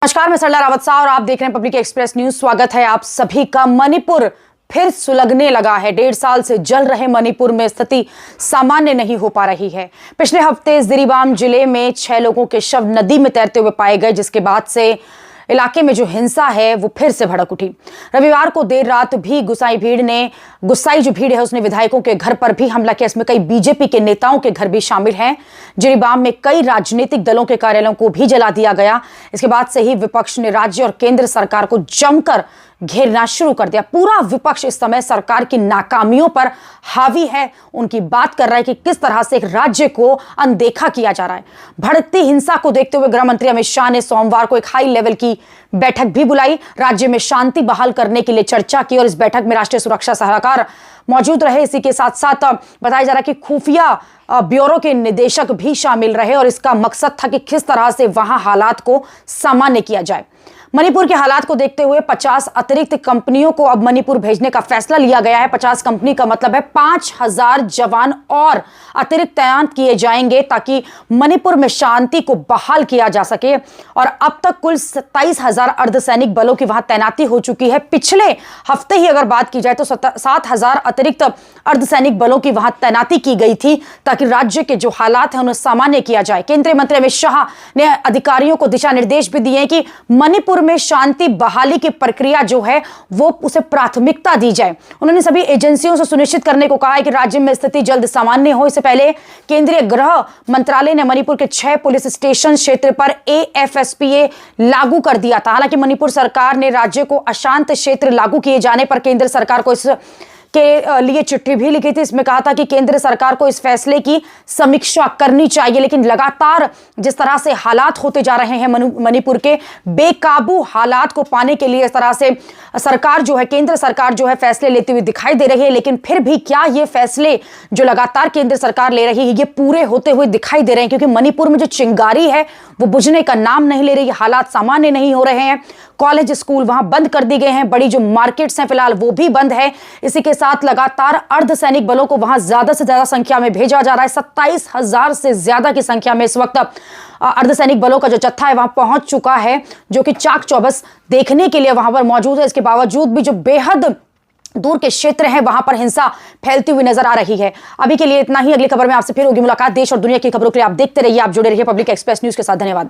नमस्कार, मैं सरला रावत सा और आप देख रहे हैं पब्लिक एक्सप्रेस न्यूज। स्वागत है आप सभी का। मणिपुर फिर सुलगने लगा है। 1.5 साल से जल रहे मणिपुर में स्थिति सामान्य नहीं हो पा रही है। पिछले हफ्ते जिरीबाम जिले में 6 लोगों के शव नदी में तैरते हुए पाए गए, जिसके बाद से इलाके में जो हिंसा है वो फिर से भड़क उठी। रविवार को देर रात भी गुस्साई भीड़ है उसने विधायकों के घर पर भी हमला किया। इसमें कई बीजेपी के नेताओं के घर भी शामिल हैं। जिरीबाम में कई राजनीतिक दलों के कार्यालयों को भी जला दिया गया। इसके बाद से ही विपक्ष ने राज्य और केंद्र सरकार को जमकर घेरना शुरू कर दिया। पूरा विपक्ष इस समय सरकार की नाकामियों पर हावी है। उनकी बात कर रहा है कि किस तरह से एक राज्य को अनदेखा किया जा रहा है। बढ़ती हिंसा को देखते हुए गृह मंत्री अमित शाह ने सोमवार को एक हाई लेवल की बैठक भी बुलाई। राज्य में शांति बहाल करने के लिए चर्चा की और इस बैठक में राष्ट्रीय सुरक्षा सलाहकार मौजूद रहे। इसी के साथ साथ बताया जा रहा है कि खुफिया ब्यूरो के निदेशक भी शामिल रहे और इसका मकसद था कि किस तरह से वहां हालात को सामान्य किया जाए। मणिपुर के हालात को देखते हुए 50 अतिरिक्त कंपनियों को अब मणिपुर भेजने का फैसला लिया गया है। 50 कंपनी का मतलब है 5000 जवान और अतिरिक्त तैनात किए जाएंगे ताकि मणिपुर में शांति को बहाल किया जा सके। और अब तक कुल 27,000 अर्धसैनिक बलों की वहां तैनाती हो चुकी है। पिछले हफ्ते ही अगर बात की जाए तो 7,000 अतिरिक्त अर्धसैनिक बलों की वहां तैनाती की गई थी ताकि राज्य के जो हालात हैं उन्हें सामान्य किया जाए। केंद्रीय मंत्री अमित शाह ने अधिकारियों को दिशा निर्देश भी दिए कि मणिपुर में शांति बहाली की प्रक्रिया जो है वो उसे प्राथमिकता दी जाए। उन्होंने सभी एजेंसियों से सुनिश्चित करने को कहा है कि राज्य में स्थिति जल्द सामान्य हो। इससे पहले केंद्रीय गृह मंत्रालय ने मणिपुर के 6 पुलिस स्टेशन क्षेत्र पर AFSPA लागू कर दिया था। हालांकि मणिपुर सरकार ने राज्य को अशांत क्षेत्र लागू किए जाने पर केंद्र सरकार को इस के लिए चिट्ठी भी लिखी थी। इसमें कहा था कि केंद्र सरकार को इस फैसले की समीक्षा करनी चाहिए, लेकिन लगातार जिस तरह से हालात होते जा रहे हैं मणिपुर के बेकाबू हालात को पाने के लिए इस तरह से सरकार जो है, केंद्र सरकार जो है फैसले लेती हुई दिखाई दे रही है। लेकिन फिर भी क्या ये फैसले जो लगातार केंद्र सरकार ले रही है ये पूरे होते हुए दिखाई दे रहे हैं? क्योंकि मणिपुर में जो चिंगारी है वो बुझने का नाम नहीं ले रही। हालात सामान्य नहीं हो रहे हैं। कॉलेज स्कूल वहां बंद कर दिए गए हैं। बड़ी जो मार्केट्स हैं फिलहाल वो भी बंद है। इसी के साथ लगातार अर्धसैनिक बलों को वहां ज्यादा से ज्यादा संख्या में भेजा जा रहा है। 27,000 से ज्यादा की संख्या में इस वक्त अर्धसैनिक बलों का जो जत्था है वहां पहुंच चुका है, जो कि चाक चौबस देखने के लिए वहां पर मौजूद है। इसके बावजूद भी जो बेहद दूर के क्षेत्र हैं वहां पर हिंसा फैलती हुई नजर आ रही है। अभी के लिए इतना ही। अगली खबर में आपसे फिर होगी मुलाकात। देश और दुनिया की खबरों के लिए आप देखते रहिए, आप जुड़े रहिए पब्लिक एक्सप्रेस न्यूज के साथ। धन्यवाद।